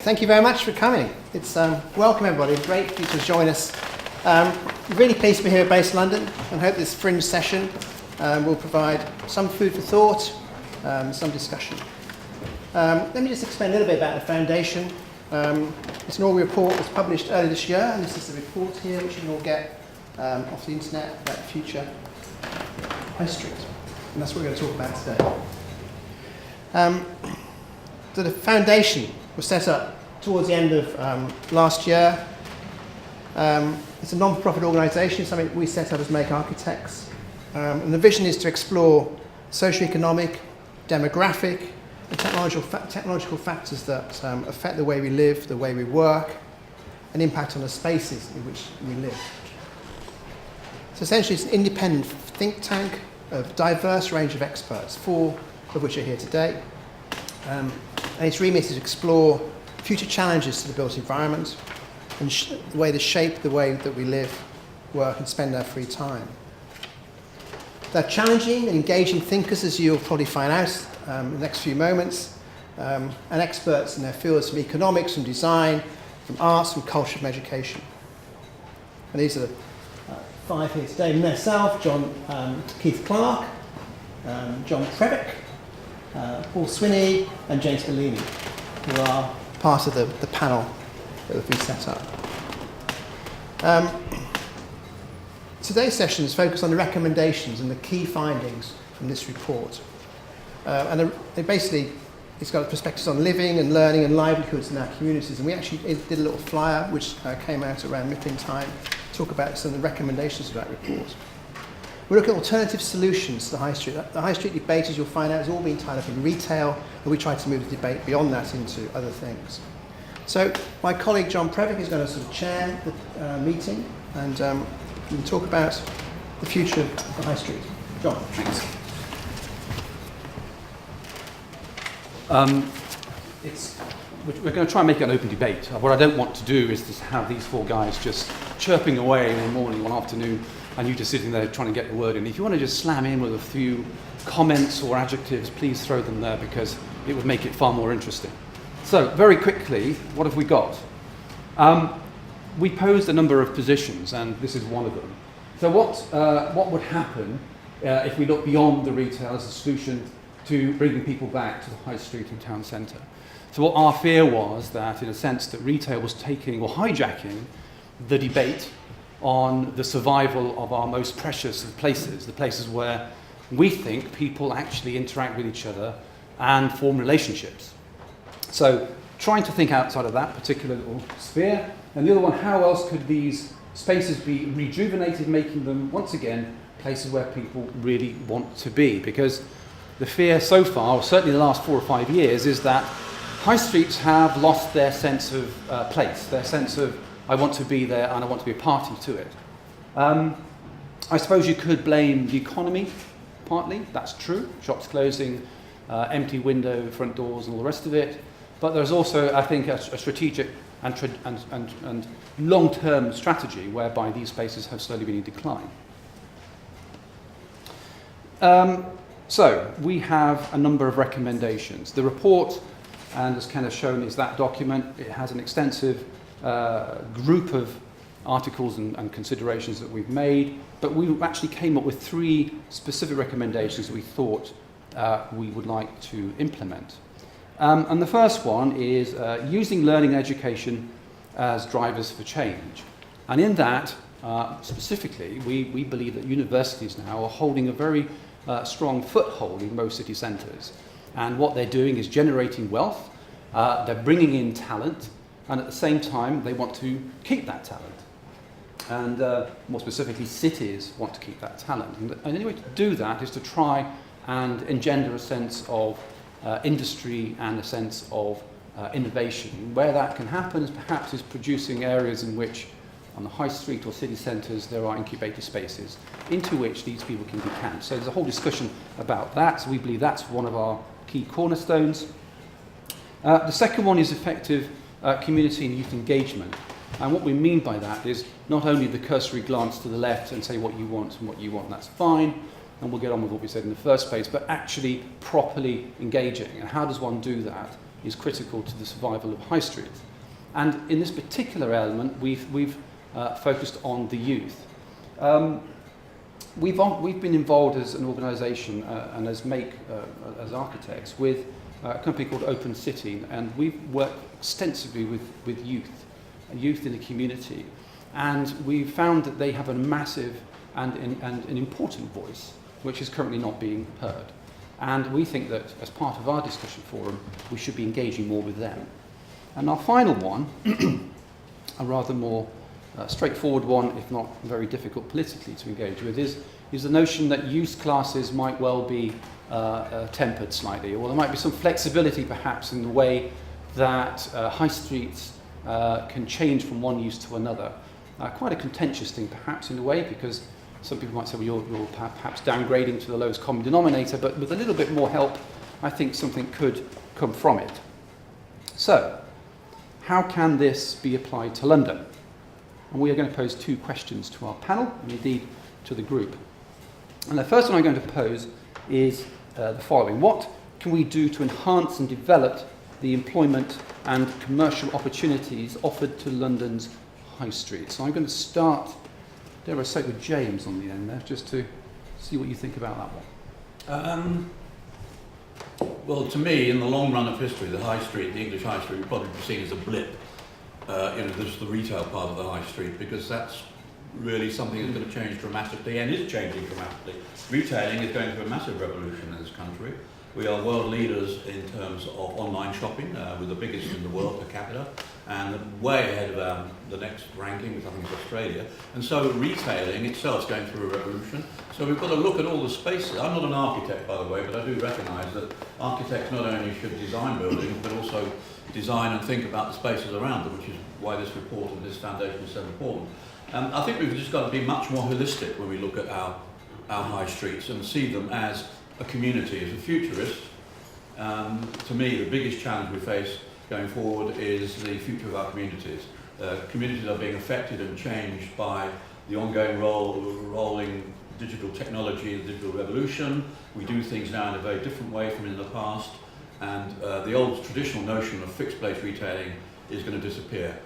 Thank you very much for coming. It's welcome everybody. Great for you to join us. Really pleased to be here at Base London, and hope this fringe session will provide some food for thought, some discussion. Let me just explain a little bit about the foundation. This inaugural report was published earlier this year, and this is the report here, which you can all get off the internet about the future High Street. And that's what we're going to talk about today. So the foundation was set up towards the end of last year. It's a non-profit organisation, something we set up as Make Architects. And the vision is to explore socio-economic, demographic, and technological factors that affect the way we live, the way we work, and impact on the spaces in which we live. So essentially it's an independent think tank of a diverse range of experts, 4 of which are here today. And its remit is to explore future challenges to the built environment and the way they shape the way that we live, work and spend our free time. They're challenging and engaging thinkers, as you'll probably find out in the next few moments, and experts in their fields from economics, from design, from arts, from culture, from education. And these are the 5 here today. Myself, Keith Clarke, John Prevc, Paul Swinney and James Bellini, who are part of the panel that have been set up. Today's session is focused on the recommendations and the key findings from this report. And it's got perspectives on living and learning and livelihoods in our communities. And we actually did a little flyer which came out around MIPIM time to talk about some of the recommendations of that report. We look at alternative solutions to the High Street. The High Street debate, as you'll find out, has all been tied up in retail, and we try to move the debate beyond that into other things. So my colleague John Prevc is going to sort of chair the meeting, and we can talk about the future of the High Street. John, thanks. We're going to try and make it an open debate. What I don't want to do is to have these 4 guys just chirping away in the morning, one afternoon, and you just sitting there trying to get the word in. If you want to just slam in with a few comments or adjectives, please throw them there, because it would make it far more interesting. So, very quickly, what have we got? We posed a number of positions, and this is one of them. So what would happen if we look beyond the retail as a solution to bringing people back to the high street and town centre? So what our fear was that, in a sense, that retail was taking or hijacking the debate on the survival of our most precious of places, the places where we think people actually interact with each other and form relationships. So trying to think outside of that particular little sphere. And the other one, how else could these spaces be rejuvenated, making them, once again, places where people really want to be? Because the fear so far, or certainly the last 4 or 5 years, is that high streets have lost their sense of place, their sense of I want to be there and I want to be a party to it. I suppose you could blame the economy, partly, that's true. Shops closing, empty window, front doors and all the rest of it. But there's also, I think, a strategic and long-term strategy whereby these spaces have slowly been in decline. So we have a number of recommendations. The report, and as Ken has shown, is that document. It has an extensive group of articles and considerations that we've made, but we actually came up with 3 specific recommendations that we thought we would like to implement. And the first one is using learning and education as drivers for change. And in that, specifically, we believe that universities now are holding a very strong foothold in most city centres. And what they're doing is generating wealth, they're bringing in talent, and at the same time, they want to keep that talent. And more specifically, cities want to keep that talent. And the only way to do that is to try and engender a sense of industry and a sense of innovation. Where that can happen is perhaps producing areas in which, on the high street or city centres, there are incubator spaces into which these people can decamp. So there's a whole discussion about that. So we believe that's one of our key cornerstones. The second one is effective community and youth engagement. And what we mean by that is not only the cursory glance to the left and say what you want and what you want, that's fine, and we'll get on with what we said in the first place, but actually properly engaging. And how does one do that? is critical to the survival of high streets. And in this particular element, we've focused on the youth. We've been involved as an organisation and as as architects with a company called Open City, and we've worked extensively with youth in the community, and we've found that they have a massive and an important voice, which is currently not being heard. And we think that as part of our discussion forum, we should be engaging more with them. And our final one, a rather more straightforward one, if not very difficult politically to engage with, is the notion that youth classes might well be tempered slightly, or there might be some flexibility perhaps in the way that high streets can change from one use to another. Quite a contentious thing perhaps in a way, because some people might say, well, you're perhaps downgrading to the lowest common denominator, but with a little bit more help, I think something could come from it. So, how can this be applied to London? And we are going to pose two questions to our panel, and indeed to the group. And the first one I'm going to pose is the following. What can we do to enhance and develop the employment and commercial opportunities offered to London's high street? So I'm going to start, dare I say, with James on the end there, just to see what you think about that one. Well, to me, in the long run of history, the high street, the English high street, would probably be seen as a blip. This is the retail part of the high street, because that's really something that's going to change dramatically and is changing dramatically. Retailing is going through a massive revolution in this country. We are world leaders in terms of online shopping. We're the biggest in the world per capita, and way ahead of the next ranking, which I think is Australia. And so retailing itself is going through a revolution. So we've got to look at all the spaces. I'm not an architect, by the way, but I do recognise that architects not only should design buildings, but also design and think about the spaces around them, which is why this report and this foundation is so important. I think we've just got to be much more holistic when we look at our high streets and see them as a community. As a futurist, to me, the biggest challenge we face going forward is the future of our communities. Communities are being affected and changed by the ongoing rolling digital technology, the digital revolution. We do things now in a very different way from in the past, and the old traditional notion of fixed place retailing is going to disappear.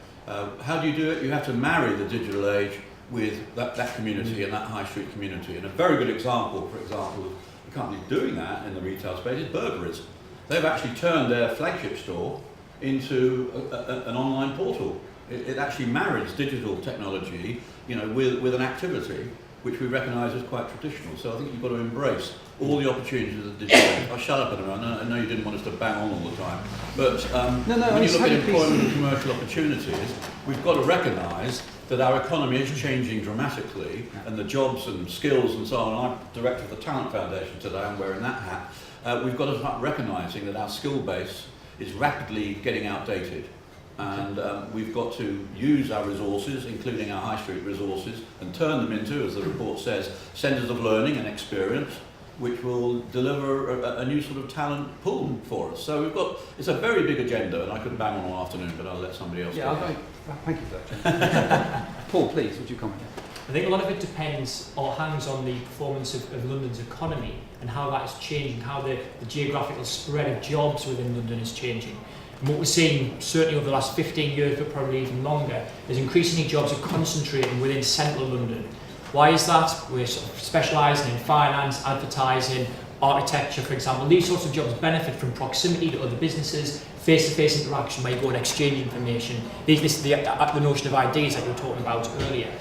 How do you do it? You have to marry the digital age with that community and that high street community. And a very good example, for example, of a company doing that in the retail space is Burberry's. They've actually turned their flagship store into an online portal. It actually marries digital technology, with an activity which we recognise as quite traditional. So I think you've got to embrace all the opportunities of the digital age. I'll shut up in a minute. I know you didn't want us to bang on all the time. But when you look at employment and commercial opportunities, we've got to recognise that our economy is changing dramatically, and the jobs and skills and so on. I'm director of the Talent Foundation today, I'm wearing that hat. We've got to start recognising that our skill base is rapidly getting outdated. And we've got to use our resources, including our high street resources, and turn them into, as the report says, centres of learning and experience, which will deliver a new sort of talent pool for us. So it's a very big agenda, and I could bang on all afternoon, but I'll let somebody else go. Thank you for that. Paul, please, would you comment? I think a lot of it depends or hangs on the performance of London's economy and how that is changing, how the geographical spread of jobs within London is changing. And what we're seeing, certainly over the last 15 years, but probably even longer, is increasingly jobs are concentrating within central London. Why is that? We're sort of specialising in finance, advertising, architecture, for example. These sorts of jobs benefit from proximity to other businesses, face-to-face interaction where you go and exchange information. This is the notion of ideas that you were talking about earlier.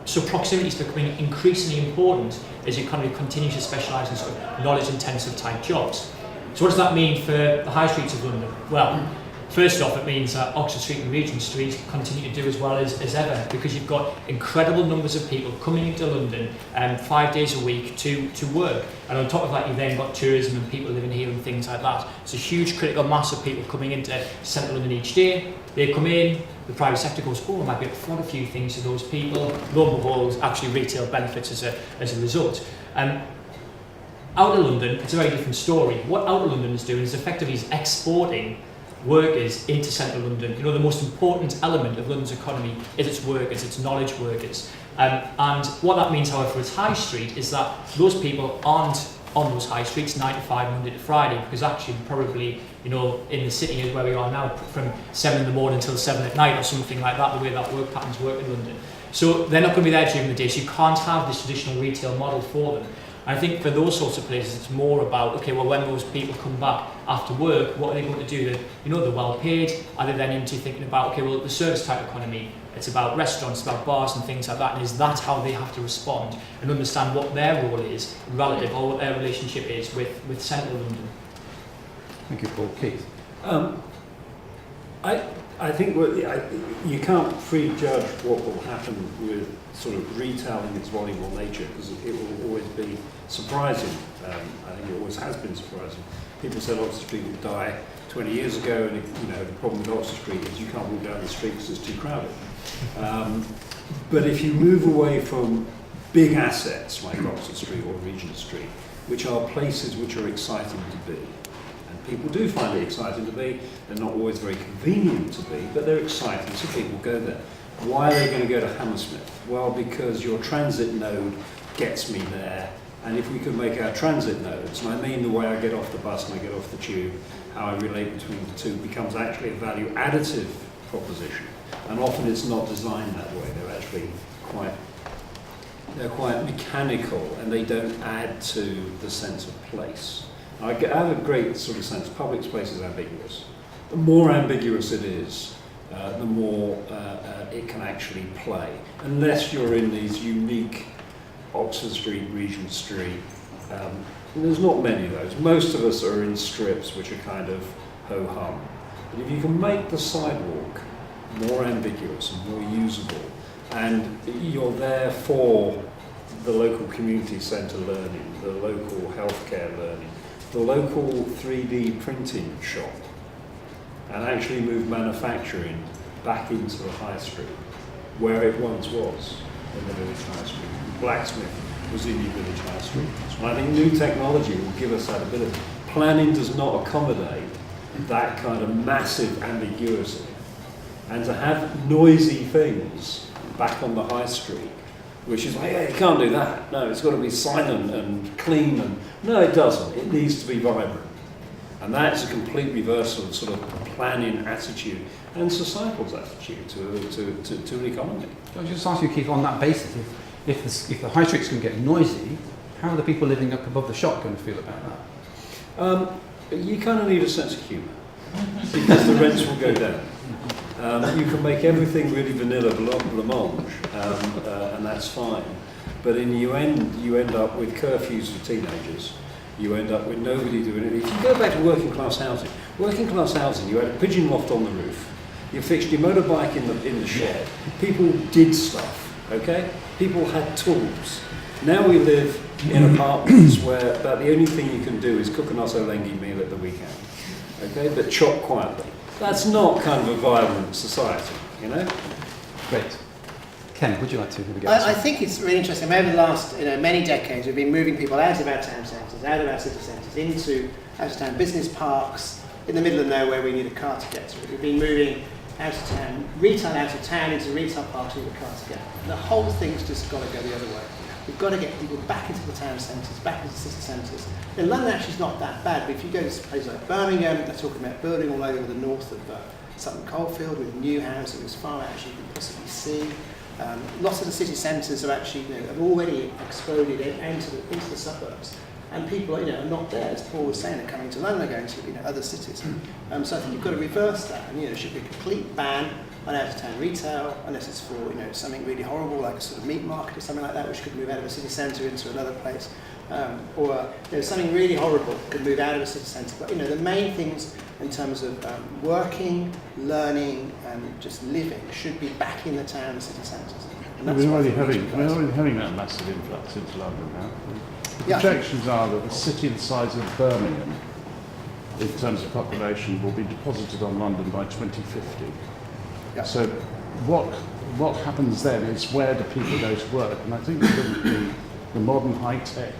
So proximity is becoming increasingly important as the economy continues to specialise in sort of knowledge-intensive type jobs. So what does that mean for the high streets of London? Well, first off, it means that Oxford Street and Regent Street continue to do as well as ever, because you've got incredible numbers of people coming into London 5 days a week to work. And on top of that, you've then got tourism and people living here and things like that. It's a huge critical mass of people coming into central London each day. They come in, the private sector goes, I might be able to afford a few things to those people. Lo and behold, actually retail benefits as a result. Outer London, it's a very different story. What Outer London is doing is effectively exporting workers into central London. The most important element of London's economy is its workers, its knowledge workers. And what that means, however, for its high street is that those people aren't on those high streets 9 to 5 Monday to Friday, because actually probably, you know, in the city where we are now, from 7 in the morning until 7 at night or something like that, the way that work patterns work in London. So they're not going to be there during the day, so you can't have this traditional retail model for them. I think for those sorts of places, it's more about, okay, well, when those people come back after work, what are they going to do? They're well paid. Are they then into thinking about, okay, well, the service type economy, it's about restaurants, it's about bars and things like that, and is that how they have to respond and understand what their role is relative, or what their relationship is with central London? Thank you, Paul. Keith? I think you can't prejudge what will happen with sort of retail in its voluble nature, because it will always be surprising. I think it always has been surprising. People said Oxford Street would die 20 years ago, and the problem with Oxford Street is you can't walk down the street because it's too crowded. But if you move away from big assets like Oxford Street or Regent Street, which are places which are exciting to be, and people do find it exciting to be, they're not always very convenient to be, but they're exciting, so people go there. Why are they going to go to Hammersmith? Well, because your transit node gets me there, and if we could make our transit nodes, and I mean the way I get off the bus and I get off the tube, how I relate between the two becomes actually a value additive proposition. And often it's not designed that way. They're actually quite mechanical, and they don't add to the sense of place. I have a great sort of sense. Public space is ambiguous. The more ambiguous it is, the more it can actually play. Unless you're in these unique Oxford Street, Regent Street. There's not many of those. Most of us are in strips which are kind of ho-hum. But if you can make the sidewalk more ambiguous and more usable, and you're there for the local community centre learning, the local healthcare learning, the local 3D printing shop, and actually move manufacturing back into the high street, where it once was, in the village high street. Blacksmith was in your village high street. And I think new technology will give us that ability. Planning does not accommodate that kind of massive ambiguity. And to have noisy things back on the high street, which is like, yeah, you can't do that. No, it's got to be silent and clean. And no, it doesn't. It needs to be vibrant. And that's a complete reversal of sort of planning attitude and societal's attitude to an economy. Can I just ask you, Keith, on that basis, if the high streets can get noisy, how are the people living up above the shop going to feel about that? You kind of need a sense of humour, because the rents will go down. You can make everything really vanilla blancmange, and that's fine. But you end up with curfews for teenagers. You end up with nobody doing it. If you go back to working class housing, you had a pigeon loft on the roof. You fixed your motorbike in the shed. People did stuff. Okay? People had tools. Now we live in apartments where about the only thing you can do is cook an Ottolenghi meal at the weekend. Okay? But chop quietly. That's not kind of a vibrant society, you know? Great. Ken, would you like to begin? I think it's really interesting. Over the last many decades, we've been moving people out of our town centres, out of our city centres, into out-of-town business parks, in the middle of nowhere we need a car to get to. We've been moving out of town, retail out of town, into retail parks with a car to get. The whole thing's just got to go the other way. We've got to get people back into the town centres, back into city centres. In London, actually, it's not that bad, but if you go to places like Birmingham, they're talking about building all over the north of Sutton Coldfield with new housing as far out as you can possibly see. Lots of the city centres are actually, have already exploded into the suburbs, and people, are not there. As Paul was saying, they're coming to London, they're going to, other cities. So I think you've got to reverse that, and there should be a complete ban on out-of-town retail, unless it's for, something really horrible like a sort of meat market or something like that, which could move out of a city centre into another place, or something really horrible could move out of a city centre. But the main things in terms of working, learning, and just living should be back in the town city centres. We're already having that massive influx into London now. The projections are that the city the size of Birmingham, in terms of population, will be deposited on London by 2050. Yeah. So what happens then is, where do people go to work? And I think the modern high-tech,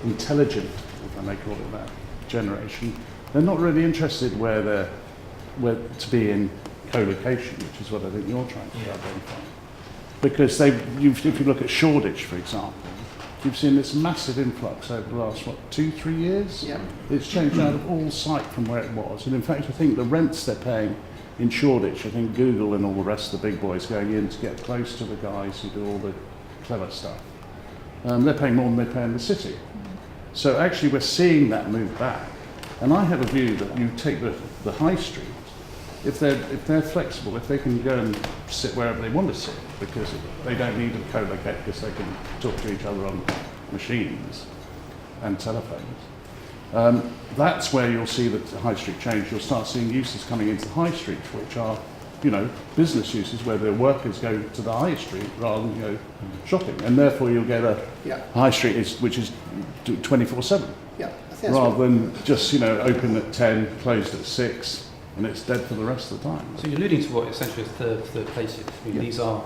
intelligent, if I may call it that, generation, they're not really interested where to be in co-location, which is what I think you're trying to identify. Because if you look at Shoreditch, for example, you've seen this massive influx over the last, 2-3 years? Yeah. It's changed out of all sight from where it was. And in fact, I think the rents they're paying in Shoreditch, I think Google and all the rest of the big boys going in to get close to the guys who do all the clever stuff. They're paying more than they pay in the city. So actually we're seeing that move back. And I have a view that you take the high street, if they're flexible, if they can go and sit wherever they want to sit, because they don't need to co-locate, because they can talk to each other on machines and telephones. That's where you'll see the high street change. You'll start seeing uses coming into the high street, which are, business uses where the workers go to the high street rather than go shopping, and therefore you'll get a high street which is 24/7, Yeah, I think that's rather than just open at 10, closed at 6. And it's dead for the rest of the time. So you're alluding to what essentially is third places. I mean, these are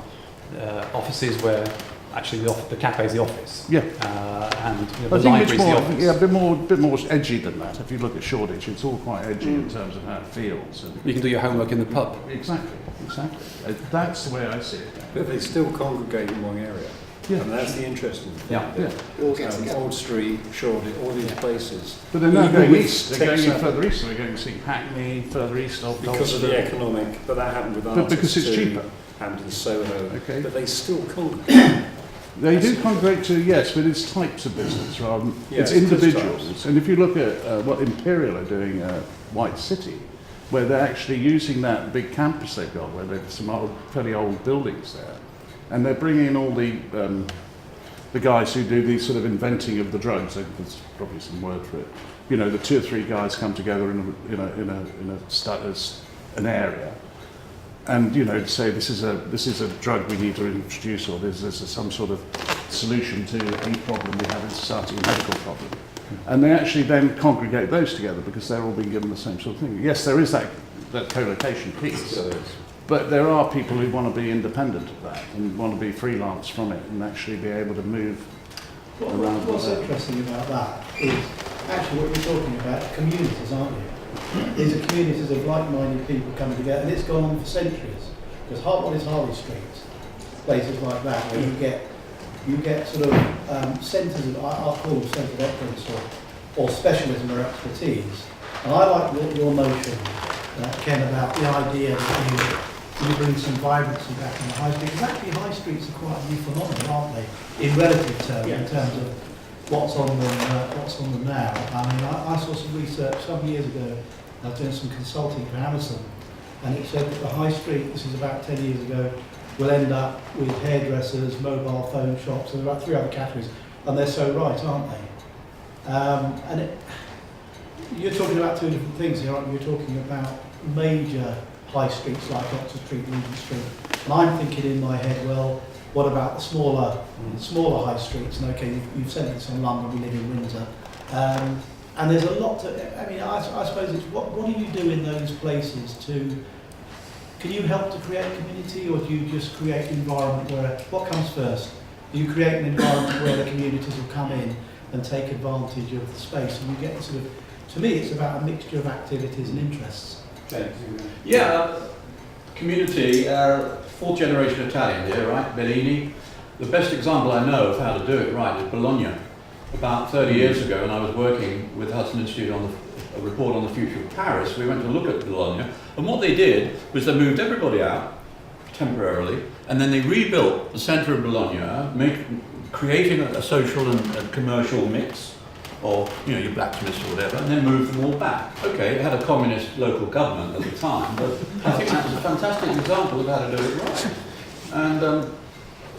offices where actually the cafe is the office. Yeah. And I the think library it's is the more, office. a bit more edgy than that. If you look at Shoreditch, it's all quite edgy in terms of how it feels. And You can do your homework in the pub. exactly. That's the way I see it. But they still congregate in one area. Yeah. And that's the interesting thing. Yeah. It all gets together. Old Street, Shoreditch, all these places. But they're now Even going with east. They're going tech- further east. So they're going to see Hackney, further east of Because of the economic, but that happened with But artists because it's too, cheaper. and in Soho. Okay. But they still congregate. They do congregate to, yes, but it's types of business rather than, Yeah, it's it's just individuals. types. And if you look at what Imperial are doing at White City, where they're actually using that big campus they've got, where there's some fairly old buildings there, and they're bringing in all the guys who do the sort of inventing of the drugs. There's probably some word for it. The 2 or 3 guys come together in an area, and say this is a drug we need to introduce, or this is some sort of solution to a problem we have in society, a medical problem. And they actually then congregate those together because they're all being given the same sort of thing. Yes, there is that co-location piece. But there are people who want to be independent of that and want to be freelance from it and actually be able to move around. What's interesting about that is actually what you're talking about, communities, aren't you? These are communities of like-minded people coming together, and it's gone on for centuries. Because what is Harley Street, places like that, where you get sort of centres of, I'll call them centres of excellence or specialism or expertise. And I like your notion, Ken, about the idea that you bring some vibrancy back in the high street. Because actually high streets are quite a new phenomenon, aren't they? In relative terms, in terms of what's on them now. I mean, I saw some research some years ago. I was doing some consulting for Amazon, and it said that the high street, this is about 10 years ago, will end up with hairdressers, mobile phone shops, and about 3 other categories, and they're so right, aren't they? You're talking about 2 different things here, aren't you? You're talking about major high streets like Oxford Street, Regent Street, and I'm thinking in my head, well, what about the smaller high streets? And okay, you've said this on London, we live in Windsor. And there's a lot to, I mean, I suppose it's what do you do in those places can you help to create community, or do you just create an environment where, what comes first? Do you create an environment where the communities will come in and take advantage of the space, and you get sort of, to me it's about a mixture of activities and interests. Yeah, community, 4th generation Italian here, right? Bellini. The best example I know of how to do it right is Bologna. About 30 years ago, when I was working with Hudson Institute on a report on the future of Paris, we went to look at Bologna, and what they did was they moved everybody out temporarily, and then they rebuilt the centre of Bologna, creating a social and commercial mix, or your blacksmiths or whatever, and then moved them all back. Okay, it had a communist local government at the time, but I think that was a fantastic example of how to do it right. And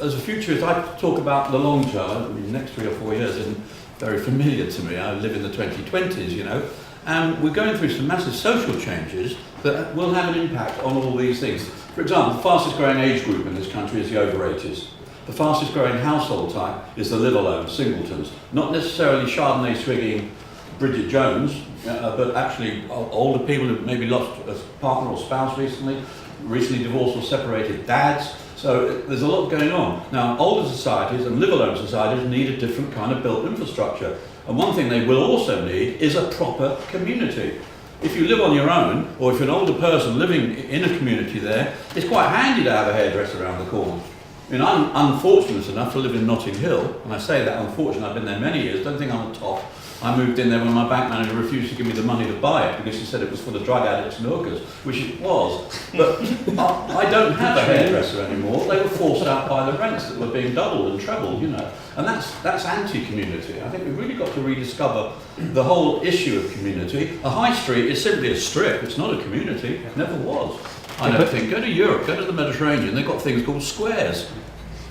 as a futurist, I talk about the long term. I mean, the next 3 or 4 years isn't very familiar to me. I live in the 2020s, and we're going through some massive social changes that will have an impact on all these things. For example, the fastest growing age group in this country is the over 80s. The fastest growing household type is the live alone, singletons. Not necessarily Chardonnay swigging Bridget Jones, but actually older people who maybe lost a partner or spouse recently divorced or separated dads. So there's a lot going on. Now, older societies and live alone societies need a different kind of built infrastructure. And one thing they will also need is a proper community. If you live on your own, or if you're an older person living in a community there, it's quite handy to have a hairdresser around the corner. I mean, I'm unfortunate enough to live in Notting Hill, and I say that unfortunate, I've been there many years, don't think I'm a top. I moved in there when my bank manager refused to give me the money to buy it because he said it was for the drug addicts and hookers, which it was. But I don't have a hairdresser anymore. They were forced out by the rents that were being doubled and trebled, you know. And that's anti-community. I think we've really got to rediscover the whole issue of community. A high street is simply a strip. It's not a community. It never was. I don't think. Go to Europe, go to the Mediterranean. They've got things called squares.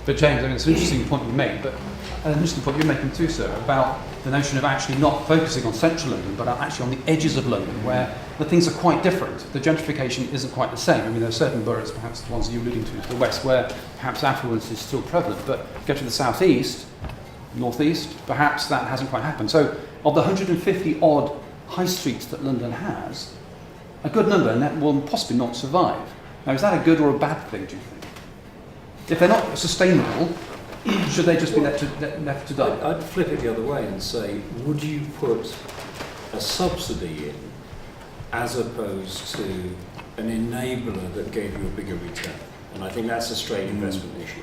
But James, I mean, it's an interesting point you make, but an interesting point you're making too, sir, about the notion of actually not focusing on central London, but actually on the edges of London, where the things are quite different. The gentrification isn't quite the same. I mean, there are certain boroughs, perhaps the ones you're alluding to the west, where perhaps affluence is still prevalent, but go to the southeast, northeast, perhaps that hasn't quite happened. So, of the 150 odd high streets that London has, a good number, and that will possibly not survive. Now, is that a good or a bad thing, do you think? If they're not sustainable, should they just be left to die? I'd flip it the other way and say, would you put a subsidy in as opposed to an enabler that gave you a bigger return? And I think that's a straight investment issue.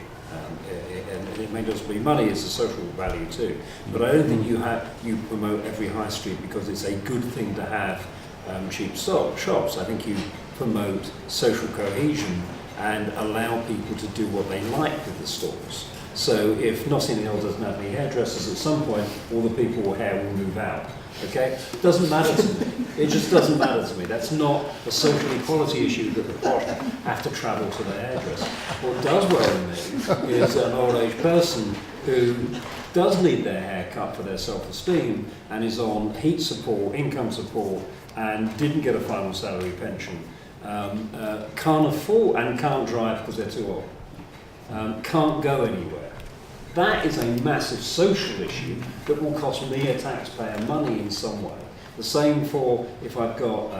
And it may just be money, it's a social value too. But I don't think you promote every high street because it's a good thing to have cheap shops. I think you promote social cohesion and allow people to do what they like with the stores. So if Notting Hill doesn't have any hairdressers, at some point all the people with hair will move out. Okay? It doesn't matter to me. It just doesn't matter to me. That's not a social equality issue that the posh have to travel to the hairdresser. What does worry me is an old age person who does need their hair cut for their self-esteem and is on heat support, income support, and didn't get a final salary pension. Can't afford and can't drive because they're too old. Can't go anywhere. That is a massive social issue that will cost me, a taxpayer, money in some way. The same for if I've got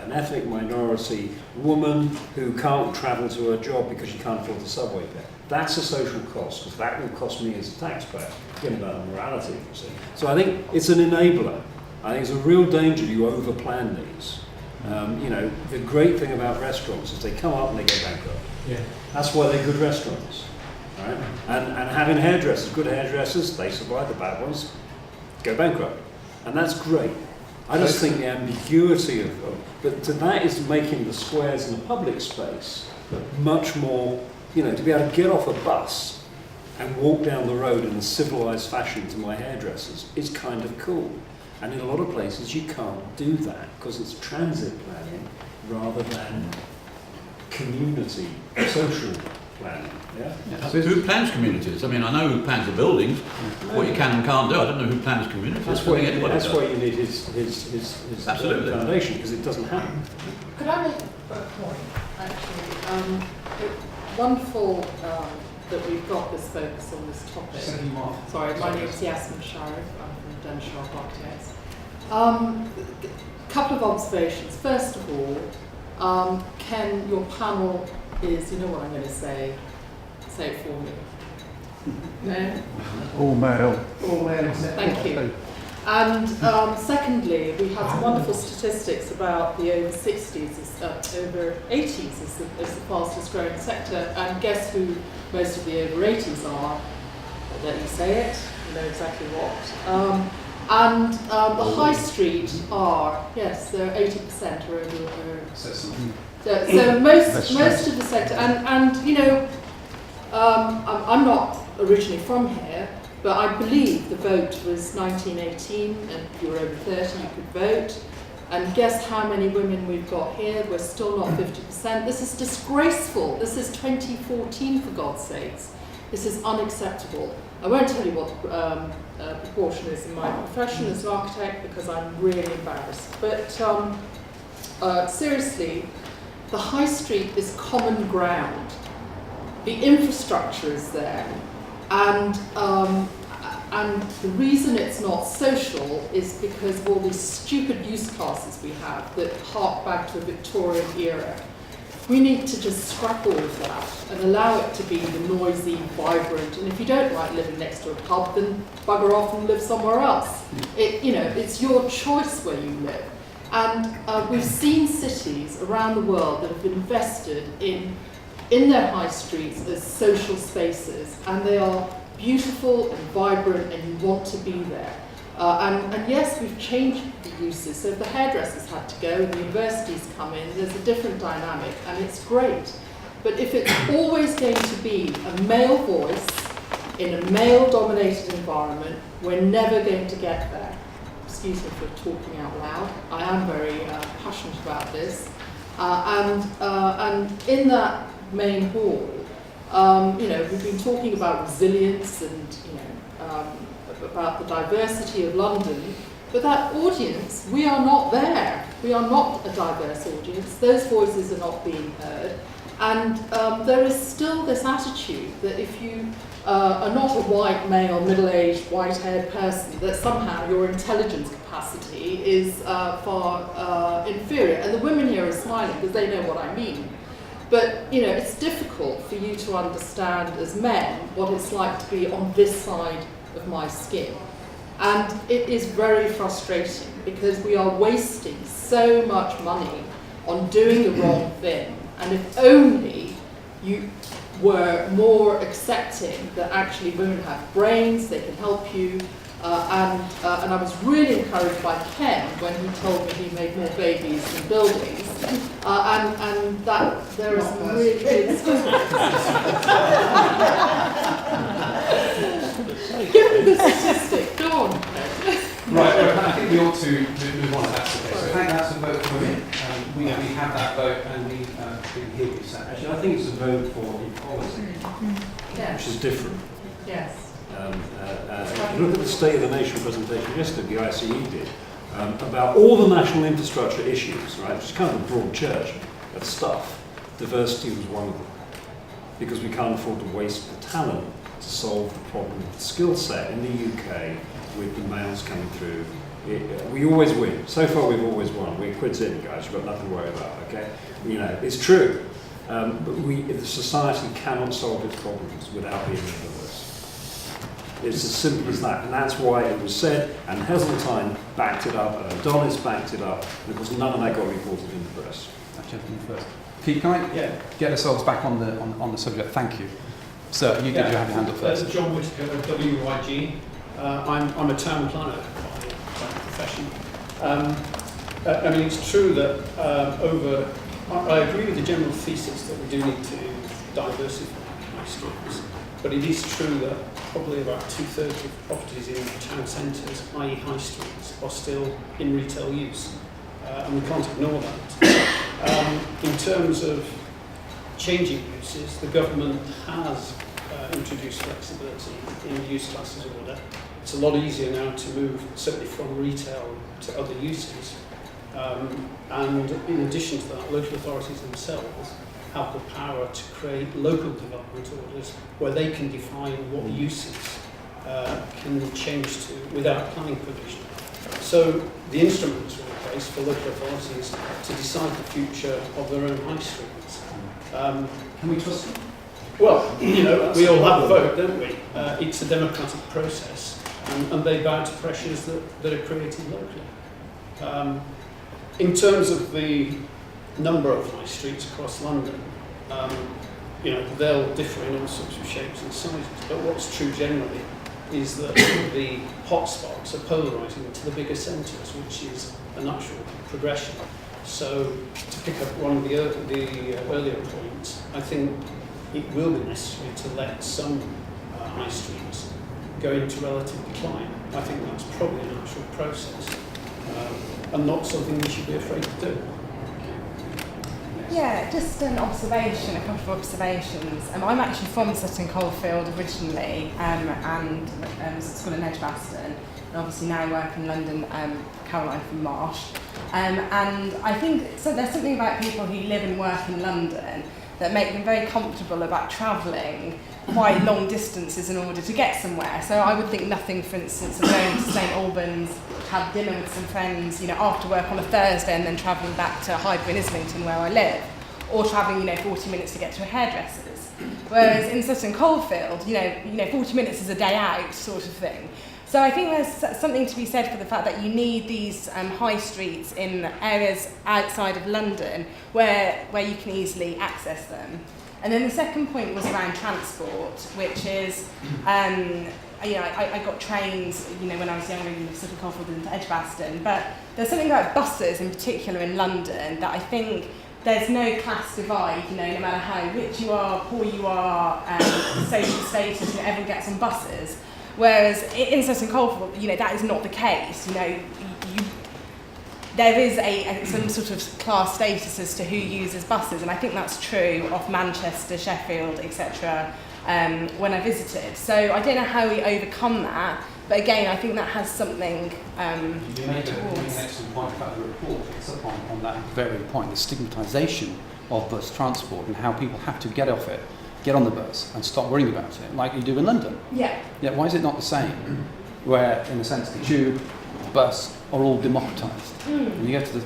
an ethnic minority woman who can't travel to her job because she can't afford the subway fare. That's a social cost, because that will cost me as a taxpayer. Forget about morality, you see. So I think it's an enabler. I think it's a real danger you overplan these. You know, the great thing about restaurants is they come up and they go bankrupt. Yeah. That's why they're good restaurants, right? And having hairdressers, good hairdressers, they survive. The bad ones go bankrupt, and that's great. I just think the ambiguity but to that is making the squares in the public space much more, you know, to be able to get off a bus and walk down the road in a civilized fashion to my hairdressers is kind of cool. And in a lot of places you can't do that because it's transit planning rather than community, social planning. Yeah? So who plans communities? I mean, I know who plans the buildings, what you can and can't do. I don't know who plans communities. That's why you need his Absolutely. foundation, because it doesn't happen. Could I make a point, actually? Wonderful that we've got this focus on this topic. Sorry, my name is Yasmin Sharif. I'm from Sharif Architects. Couple of observations. First of all, Ken, your panel is, you know what I'm going to say it for me. No? All male. All male. Thank you. And secondly, we have some wonderful statistics about the over 60s, over 80s is the fastest growing sector. And guess who most of the over 80s are? I'll let you say it, you know exactly what. And the high street are, yes, they're 80% are over. So most of the sector, and you know, I'm not originally from here, but I believe the vote was 1918, and if you were over 30, you could vote. And guess how many women we've got here? We're still not 50%. This is disgraceful. This is 2014, for God's sakes. This is unacceptable. I won't tell you what the proportion is in my profession as an architect because I'm really embarrassed. But seriously, the high street is common ground. The infrastructure is there. And the reason it's not social is because of all these stupid use classes we have that hark back to the Victorian era. We need to just scrap all of that and allow it to be the noisy, vibrant, and if you don't like living next to a pub, then bugger off and live somewhere else. It's your choice where you live. And we've seen cities around the world that have invested in in their high streets as social spaces, and they are beautiful and vibrant, and you want to be there. And yes, we've changed the uses. So if the hairdressers had to go and the universities come in, there's a different dynamic, and it's great. But if it's always going to be a male voice in a male-dominated environment, we're never going to get there. Excuse me for talking out loud. I am very passionate about this. And in that main hall, we've been talking about resilience and about the diversity of London, but that audience, we are not there. We are not a diverse audience. Those voices are not being heard. And there is still this attitude that if you are not a white, male, middle-aged, white-haired person, that somehow your intelligence capacity is far inferior. And the women here are smiling because they know what I mean. But, it's difficult for you to understand as men what it's like to be on this side of my skin. And it is very frustrating because we are wasting so much money on doing the wrong thing. And if only you were more accepting that actually women have brains, they can help you. And I was really encouraged by Ken when he told me he made more babies than buildings. And that there is some really good Give me the statistic, go on. Right, well, I think we ought to move on if that's okay. So I think that's a vote for women. We have that vote and we can hear what you say. Actually, I think it's a vote for equality, Yes. which is different. Yes. If you look at the State of the Nation presentation yesterday, the ICE did, about all the national infrastructure issues, right, which is kind of a broad church of stuff, diversity was one of them. Because we can't afford to waste the talent to solve the problem of the skill set in the UK with the males coming through. We always win. So far we've always won. We're quids in, guys. You've got nothing to worry about, okay? It's true. But the society cannot solve its problems without being diverse. It's as simple as that. And that's why it was said, and Heseltine backed it up, and Adonis backed it up, because none of that got reported in the press. That gentleman first. Pete, can I get ourselves back on the subject? Thank you. Sir, you have your hand up first. John Whittaker, WYG. I'm a town planner by profession. It's true that I agree with the general thesis that we do need to diversify high streets, but it is true that probably about 2/3 of properties in town centres, i.e. high streets, are still in retail use, and we can't ignore that. In terms of changing uses, the government has introduced flexibility in the use classes order. It's a lot easier now to move, certainly from retail to other uses. And in addition to that, local authorities themselves have the power to create local development orders where they can define what uses can change to without planning provision. So the instruments are in place for local authorities to decide the future of their own high streets. Can we trust them? Well, we all have a vote, don't we? It's a democratic process, and they bow to pressures that are created locally. In terms of the number of high streets across London, they'll differ in all sorts of shapes and sizes, but what's true generally is that the hotspots are polarising to the bigger centres, which is a natural progression. So, to pick up one of the earlier points, I think it will be necessary to let some high streets go into relative decline. I think that's probably a natural process, and not something we should be afraid to do. Yeah, just an observation, a couple of observations. I'm actually from Sutton Coldfield originally, and School in Edgbaston, and obviously now work in London, Caroline from Marsh. And I think there's something about people who live and work in London that make them very comfortable about travelling quite long distances in order to get somewhere. So I would think nothing, for instance, of going to St Albans, have dinner with some friends, after work on a Thursday, and then travelling back to Highbury in Islington where I live, or travelling, 40 minutes to get to a hairdresser's. Whereas in Sutton Coldfield, 40 minutes is a day out sort of thing. So I think there's something to be said for the fact that you need these high streets in areas outside of London where you can easily access them. And then the second point was around transport, which is, I got trains, when I was younger, Sutton Coldfield into Edgbaston, but there's something about buses in particular in London that I think there's no class divide, no matter how rich you are, poor you are, social status, everyone gets on buses. Whereas in Sutton Coldfield, that is not the case. There is some sort of class status as to who uses buses, and I think that's true of Manchester, Sheffield, etc. When I visited. So I don't know how we overcome that, but again, I think that has something You make an excellent point about the report. It's up on that very point, the stigmatisation of bus transport and how people have to get off it, get on the bus and stop worrying about it, like you do in London. Yeah. Yeah. Why is it not the same? Where, in a sense, the tube, the bus are all democratised. And you get to the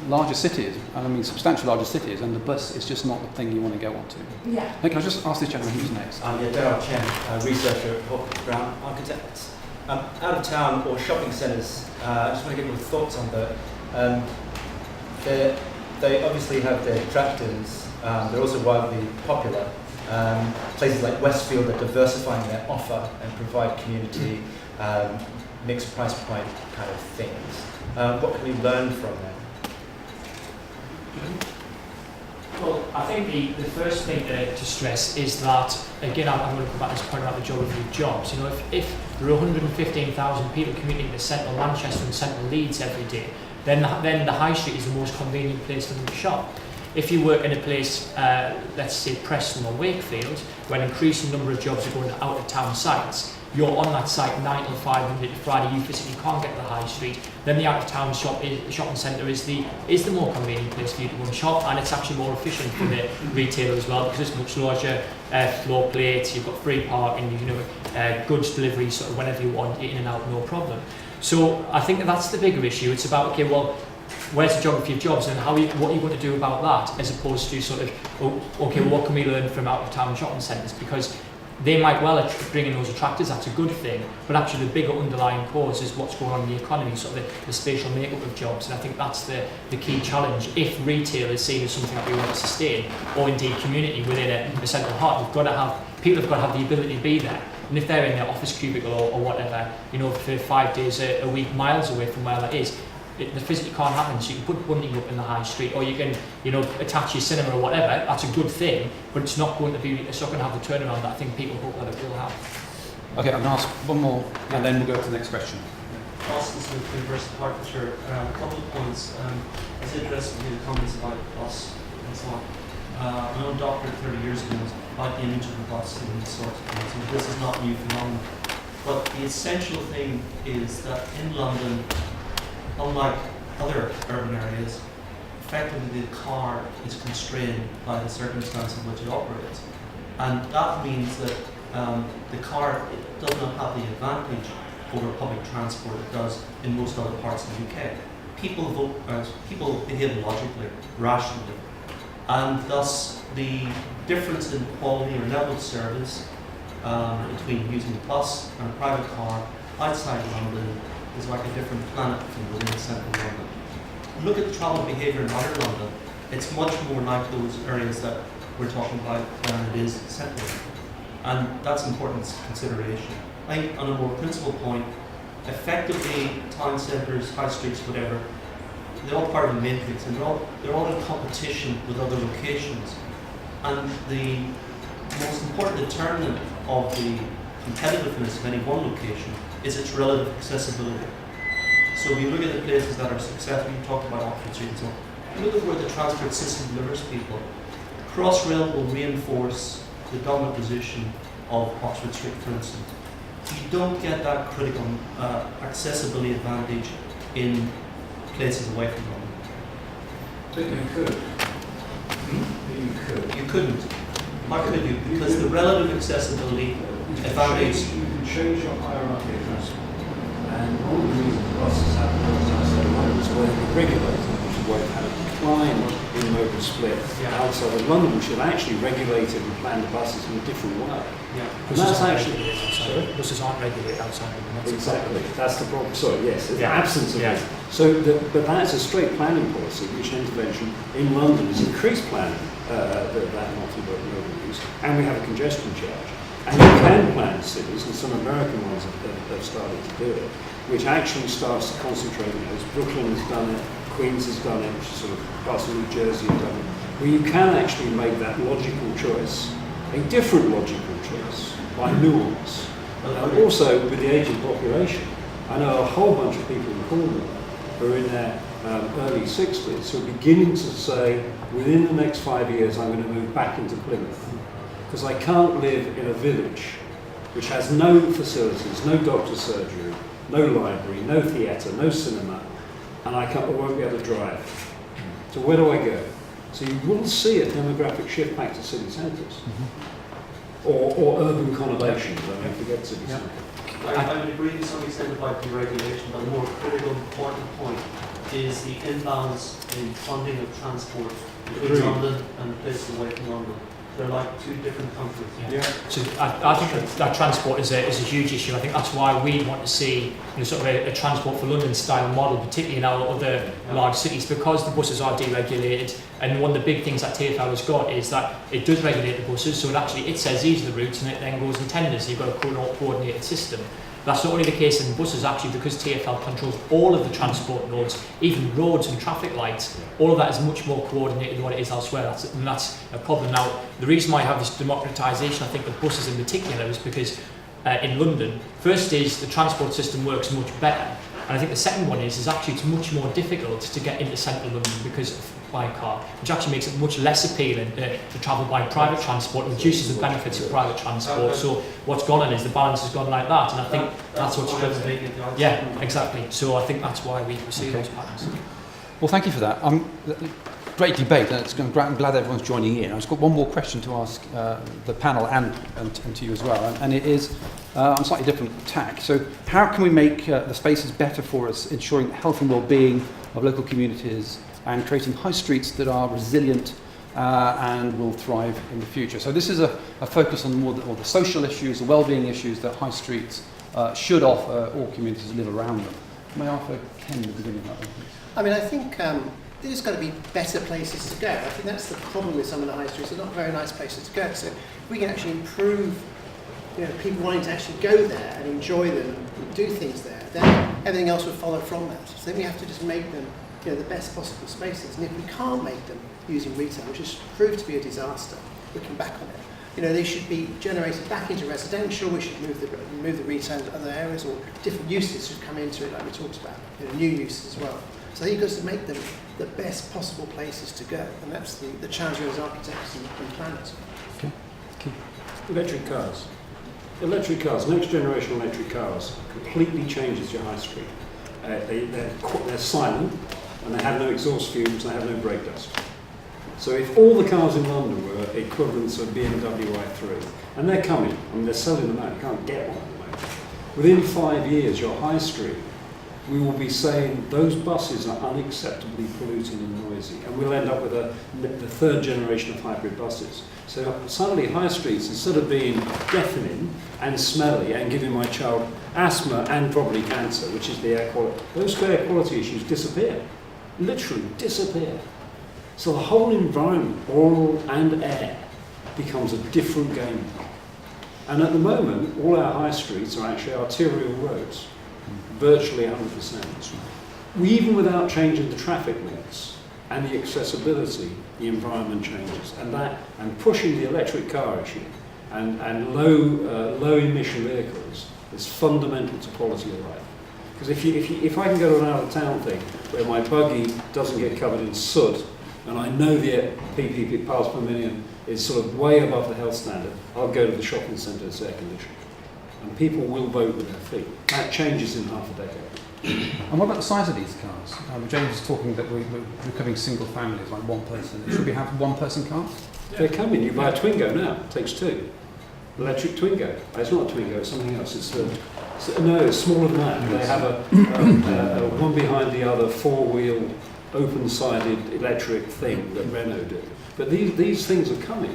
larger cities, and I mean substantially larger cities, and the bus is just not the thing you want to go onto. Yeah. Can I just ask this gentleman who's next? Darryl Chen, researcher at Hawkins Brown Architects. Out of town or shopping centres, I just want to get your thoughts on that. They obviously have their detractors. They're also wildly popular. Places like Westfield are diversifying their offer and provide community, mixed price point kind of things. What can we learn from them? Well, I think the first thing to stress is that, again, I'm going to come back to this point about the geography of jobs. If there are 115,000 people commuting to central Manchester and central Leeds every day, then the high street is the most convenient place for them to shop. If you work in a place, let's say Preston or Wakefield, where an increasing number of jobs are going to out-of-town sites, you're on that site 9 till 5 Monday to Friday, you physically can't get to the high street, then the out-of-town shopping centre is the more convenient place for you to go and shop, and it's actually more efficient for the retailer as well, because it's much larger floor plates, you've got free parking, goods delivery sort of whenever you want, in and out, no problem. So I think that's the bigger issue. It's about, okay, well, where's the geography of jobs and what are you going to do about that, as opposed to sort of, okay, well, what can we learn from out-of-town shopping centres? Because they might well bring in those attractors, that's a good thing, but actually the bigger underlying cause is what's going on in the economy, sort of the spatial makeup of jobs, and I think that's the key challenge. If retail is seen as something that we want to sustain, or indeed community within a central heart, people have got to have the ability to be there. And if they're in their office cubicle or whatever, for 5 days a week, miles away from where that is, the physically can't happen. So you can put bunting up in the high street, or you can, attach your cinema or whatever. That's a good thing, but it's not going to have the turnaround that I think people hope that it will have. Okay, I'm going to ask one more, and then we'll go to the next question. Austin Smith, University of Hertfordshire. A couple of points. I was interested in the comments about bus and so on. My own doctorate 30 years ago was about the image of the bus and these sorts of things. And this is not new phenomenon. But the essential thing is that in London, unlike other urban areas, effectively the car is constrained by the circumstance in which it operates. And that means that the car does not have the advantage over public transport it does in most other parts of the UK. People behave logically, rationally, and thus the difference in quality or level of service between using a bus and a private car outside London is like a different planet from within central London. Look at the travel behaviour in outer London. It's much more like those areas that we're talking about than it is central. And that's important consideration. I think on a more principal point, effectively town centres, high streets, whatever, they're all part of a matrix and they're all in competition with other locations. And the most important determinant of the competitiveness of any one location is its relative accessibility. So if you look at the places that are successful, you talked about Oxford Street and so on, look at where the transport system delivers people. Crossrail will reinforce the dominant position of Oxford Street, for instance. You don't get that critical accessibility advantage in places away from London. But you could. You could. You couldn't. How could you? Because the relative accessibility advantage. You can change your hierarchy of transport. And one of the reasons buses have, as I said, one of the ways we regulate, which is why we've had a decline in motor regional split outside of London, which have actually regulated and planned the buses in a different way. Yeah. And that's actually... Buses aren't regulated outside of London. Exactly, that's the problem. Sorry, yes, the Yeah. absence of Yeah. it. So, but that's a straight planning policy, which intervention in London has increased planning, that multi-modal use, and we have a congestion charge. And you can plan cities, and some American ones have started to do it, which actually starts to concentrate on those. Brooklyn has done it, Queens has done it, which is sort of parts of New Jersey have done it, where you can actually make that logical choice, a different logical choice, by nuance. And also, with the aging population, I know a whole bunch of people in Cornwall who are in their early 60s who are beginning to say, within the next 5 years, I'm going to move back into Plymouth. Because I can't live in a village which has no facilities, no doctor's surgery, no library, no theatre, no cinema, and I won't be able to drive. So where do I go? So you will see a demographic shift back to city centres. Or urban conurbations, I mean, forget city centres. I would agree to some extent about deregulation, but a more critical, important point is the imbalance in funding of transport between London and places away from London. They're like two different countries. Yeah. So I think that transport is a huge issue. I think that's why we want to see sort of a transport for London style model, particularly in our other large cities, because the buses are deregulated. And one of the big things that TfL has got is that it does regulate the buses, so it says these are the routes, and it then goes and tenders. So you've got a coordinated system. That's not only the case in buses, actually, because TfL controls all of the transport nodes, even roads and traffic lights. All of that is much more coordinated than what it is elsewhere. That's a problem. Now, the reason why I have this democratisation, I think, of buses in particular, is because in London, first is the transport system works much better. And I think the second one is actually it's much more difficult to get into central London because of by car, which actually makes it much less appealing to travel by private transport, and reduces the benefits of private transport. So what's gone on is the balance has gone like that, and I think that's what's driven. Yeah, exactly. So I think that's why we see those patterns. Well, thank you for that. Great debate, and I'm glad everyone's joining in. I've just got one more question to ask the panel and to you as well, and it is on a slightly different tack. So how can we make the spaces better for us, ensuring the health and well-being of local communities and creating high streets that are resilient and will thrive in the future? So this is a focus on more the social issues, the well-being issues that high streets should offer all communities who live around them. May I offer Ken at the beginning of that one, please? I mean, I think there's got to be better places to go. I think that's the problem with some of the high streets. They're not very nice places to go. So if we can actually improve people wanting to actually go there and enjoy them and do things there, then everything else will follow from that. So then we have to just make them the best possible spaces. And if we can't make them using retail, which has proved to be a disaster, looking back on it, they should be generated back into residential. We should move the retail to other areas, or different uses should come into it, like we talked about, new uses as well. So I think you've got to make them the best possible places to go, and that's the challenge as architects and planners. Okay. Electric cars. Electric cars, next generation electric cars, completely changes your high street. They're silent, and they have no exhaust fumes, they have no brake dust. So if all the cars in London were equivalents of BMW i3, and they're coming, they're selling them out, you can't get one at the moment. Within 5 years, your high street, we will be saying those buses are unacceptably polluting and noisy, and we'll end up with the third generation of hybrid buses. So suddenly high streets, instead of being deafening and smelly and giving my child asthma and probably cancer, which is the air quality, those air quality issues disappear, literally disappear. So the whole environment, oral and air, becomes a different game. And at the moment, all our high streets are actually arterial roads, virtually 100%. Even without changing the traffic limits and the accessibility, the environment changes. And pushing the electric car issue and low emission vehicles is fundamental to quality of life. Because if I can go to an out of town thing where my buggy doesn't get covered in soot, and I know the ppb parts per million is sort of way above the health standard, I'll go to the shopping centre that's air conditioned. And people will vote with their feet. That changes in half a decade. And what about the size of these cars? James is talking that we're becoming single families, like one person. Should we have one person cars? They're coming. You buy a Twingo now, it takes two. Electric Twingo. It's not a Twingo, it's something else. It's smaller than that. They have a one behind the other, four-wheel open-sided electric thing that Renault did. But these things are coming.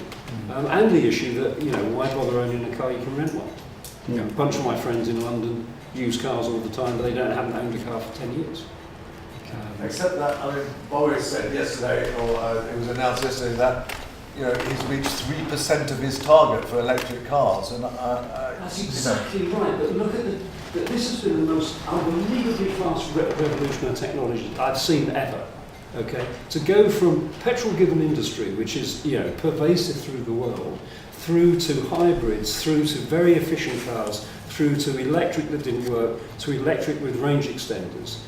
And the issue that, why bother owning a car? You can rent one. A bunch of my friends in London use cars all the time, but they haven't owned a car for 10 years. Except that, Boris said yesterday, or it was announced yesterday, that he's reached 3% of his target for electric cars. And that's exactly right. But look at this has been the most unbelievably fast revolution of technology I've seen ever. Okay, to go from petrol-given industry, which is pervasive through the world, through to hybrids, through to very efficient cars, through to electric that didn't work, to electric with range extenders.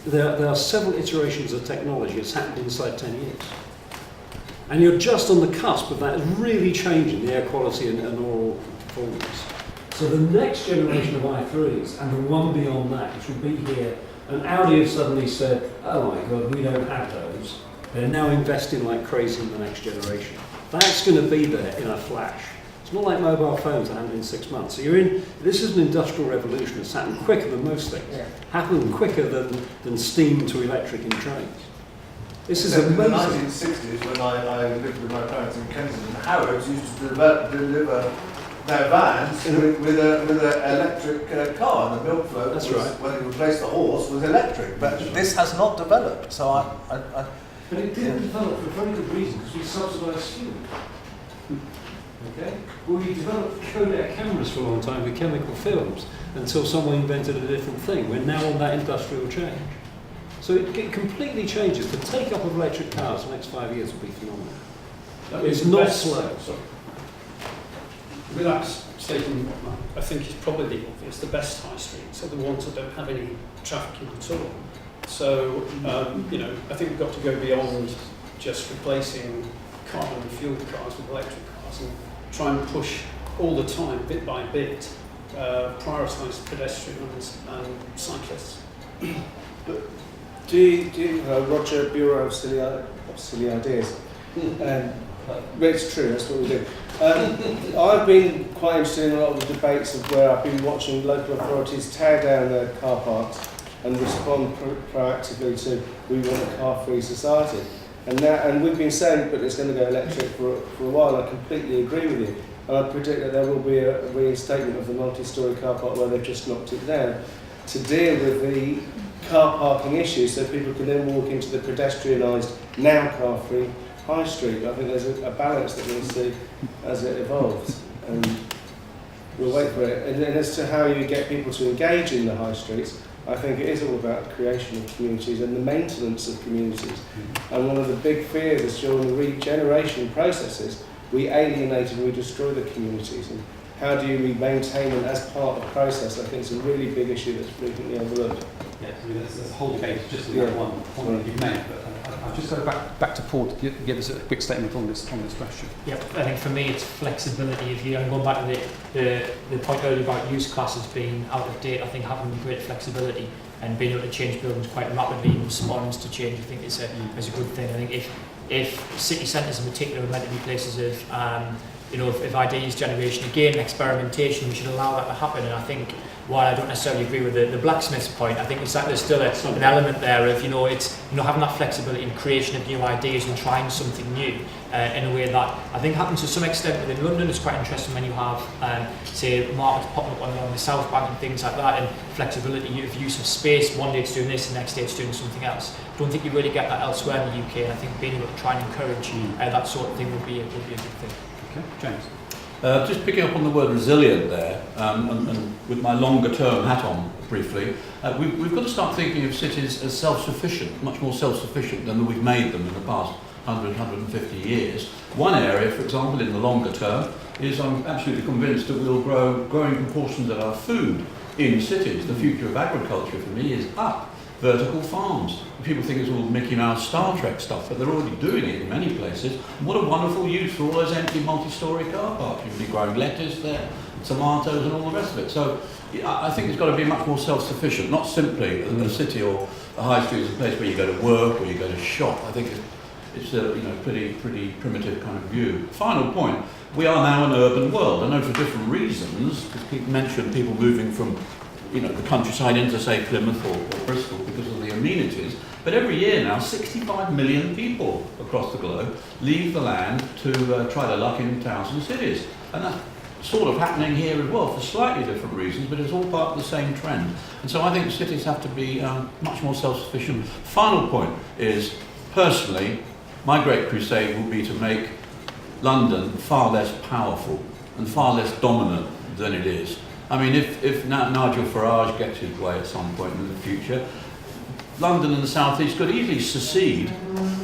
There are several iterations of technology. It's happened inside 10 years. And you're just on the cusp of that really changing the air quality and overall performance. So the next generation of i3s and the one beyond that, which will be here, and Audi have suddenly said, oh my God, we don't have those. They're now investing like crazy in the next generation. That's going to be there in a flash. It's not like mobile phones that happen in 6 months. So this is an industrial revolution. It's happened quicker than most things. Yeah. Happened quicker than steam to electric in trains. This is amazing. In the 1960s, when I lived with my parents in Kensington, Harrods used to deliver their vans with an electric car, and the milk float when it replaced the horse was electric. But this has not developed. So But it didn't develop for a very good reason, because we subsidised fuel. Okay? Well, we developed Kodak cameras for a long time with chemical films until someone invented a different thing. We're now on that industrial change. So it completely changes. The take-up of electric cars in the next 5 years will be phenomenal. It's not slow. Sorry. Without stating, I think it's probably the obvious, the best high streets are the ones that don't have any traffic in at all. So, I think we've got to go beyond just replacing carbon and fuel cars with electric cars and try and push all the time, bit by bit, prioritise pedestrians and cyclists. But do you Roger, Bureau of Silly Ideas. It's true, that's what we do. I've been quite interested in a lot of the debates of where I've been watching local authorities tear down their car parks and respond proactively to we want a car-free society. And we've been saying, but it's going to go electric for a while. I completely agree with you. And I predict that there will be a reinstatement of the multi-storey car park where they've just knocked it down to deal with the car parking issue, so people can then walk into the pedestrianised, now car-free high street. I think there's a balance that we'll see as it evolves. And we'll wait for it. And then as to how you get people to engage in the high streets, I think it is all about the creation of communities and the maintenance of communities. And one of the big fears during the regeneration processes, we alienate and we destroy the communities. And how do you maintain them as part of the process? I think it's a really big issue that's frequently overlooked. Yes, I mean, there's a whole case just in that one point you've made. But I'll just go back to Paul to give us a quick statement on this question. Yep, I think for me it's flexibility. If you're going back to the point earlier about use classes being out of date, I think having great flexibility and being able to change buildings quite rapidly in response to change, I think is a good thing. I think if city centres in particular are meant to be places of if ideas generation, again, experimentation, we should allow that to happen. And I think, while I don't necessarily agree with the blacksmith's point, I think there's still an element there of, having that flexibility in creation of new ideas and trying something new in a way that I think happens to some extent within London. It's quite interesting when you have, say, markets popping up on the South Bank and things like that, and flexibility of use of space. One day it's doing this, the next day it's doing something else. I don't think you really get that elsewhere in the UK, and I think being able to try and encourage that sort of thing would be a good thing. Okay, James. Just picking up on the word resilient there, and with my longer term hat on briefly, we've got to start thinking of cities as self-sufficient, much more self-sufficient than we've made them in the past 150 years. One area, for example, in the longer term, is I'm absolutely convinced that we'll grow growing proportions of our food in cities. The future of agriculture for me is up. Vertical farms. People think it's all Mickey Mouse Star Trek stuff, but they're already doing it in many places. What a wonderful use for all those empty multi-storey car parks. You can be growing lettuce there, tomatoes and all the rest of it. So I think it's got to be much more self-sufficient, not simply a city or a high street is a place where you go to work or you go to shop. I think it's a pretty primitive kind of view. Final point, we are now an urban world. I know for different reasons, because people mentioned people moving from the countryside into, say, Plymouth or Bristol because of the amenities. But every year now, 65 million people across the globe leave the land to try their luck in towns and cities. And that's sort of happening here as well for slightly different reasons, but it's all part of the same trend. And so I think cities have to be much more self-sufficient. Final point is, personally, my great crusade will be to make London far less powerful and far less dominant than it is. I mean, if Nigel Farage gets his way at some point in the future, London and the South East could easily secede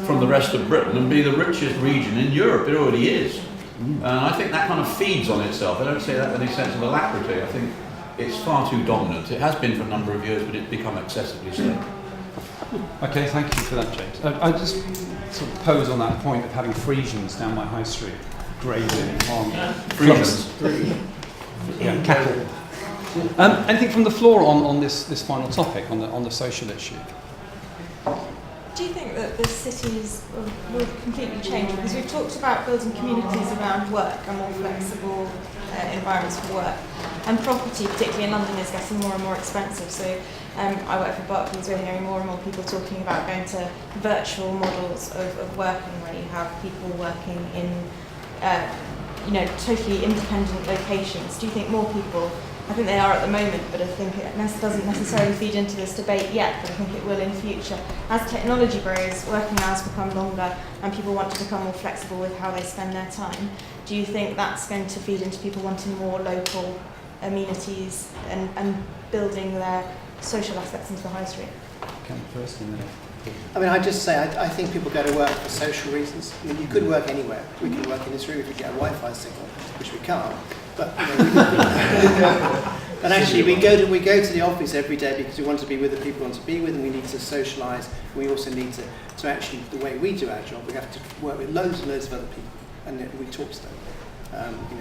from the rest of Britain and be the richest region in Europe. It already is. And I think that kind of feeds on itself. I don't say that with any sense of alacrity. I think it's far too dominant. It has been for a number of years, but it's become excessively so. Okay, thank you for that, James. I just sort of pose on that point of having Frisians down my high street, grazing on Frisians. Yeah, cattle. Anything from the floor on this final topic, on the social issue? Do you think that the cities will completely change? Because we've talked about building communities around work and more flexible environments for work. And property, particularly in London, is getting more and more expensive. So I work for Barclays, we're hearing more and more people talking about going to virtual models of working, where you have people working in totally independent locations. Do you think more people, I think they are at the moment, but I think it doesn't necessarily feed into this debate yet, but I think it will in future. As technology grows, working hours become longer and people want to become more flexible with how they spend their time. Do you think that's going to feed into people wanting more local amenities and building their social aspects into the high street? Okay, first and then. I mean, I just say, I think people go to work for social reasons. I mean, you could work anywhere. We can work in this room if we get a Wi-Fi signal, which we can't. But but actually, we go to the office every day because we want to be with the people we want to be with, and we need to socialise. We also need to actually, the way we do our job, we have to work with loads and loads of other people, and we talk to them.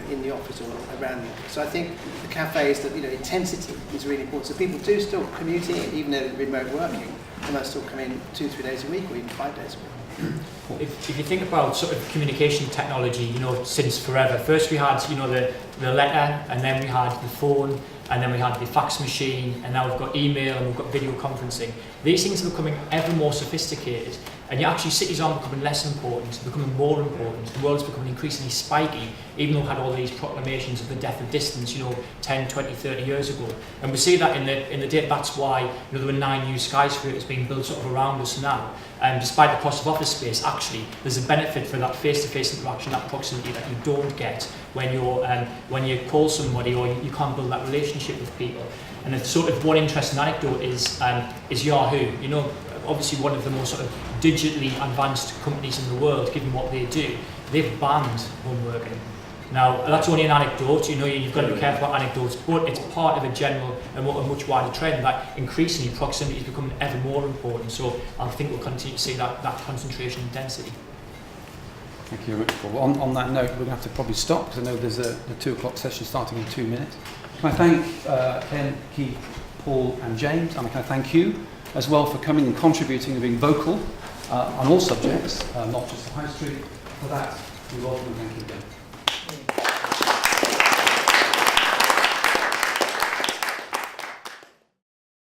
In the office or around the office. So I think the cafes, that intensity is really important. So people do still commute in, even though they're remote working, and they'll still come in 2-3 days a week or even 5 days a week. If you think about sort of communication technology, since forever. First we had, the letter, and then we had the phone, and then we had the fax machine, and now we've got email and we've got video conferencing. These things are becoming ever more sophisticated, and actually cities aren't becoming less important, they're becoming more important. The world's becoming increasingly spiky, even though we had all these proclamations of the death of distance, 10, 20, 30 years ago. And we see that in the data. That's why there were 9 new skyscrapers being built sort of around us now. And despite the cost of office space, actually, there's a benefit for that face-to-face interaction, that proximity that you don't get when you call somebody or you can't build that relationship with people. And it's sort of one interesting anecdote is Yahoo. Obviously one of the most sort of digitally advanced companies in the world, given what they do. They've banned home working. Now, that's only an anecdote, you've got to be careful about anecdotes, but it's part of a general and a much wider trend that increasingly proximity is becoming ever more important. So I think we'll continue to see that concentration and density. Thank you very much, Paul. On that note, we're going to have to probably stop because I know there's the 2 o'clock session starting in 2 minutes. Can I thank Ken, Keith, Paul and James, and can I thank you as well for coming and contributing and being vocal on all subjects, not just the High Street. For that, we welcome and thank you again.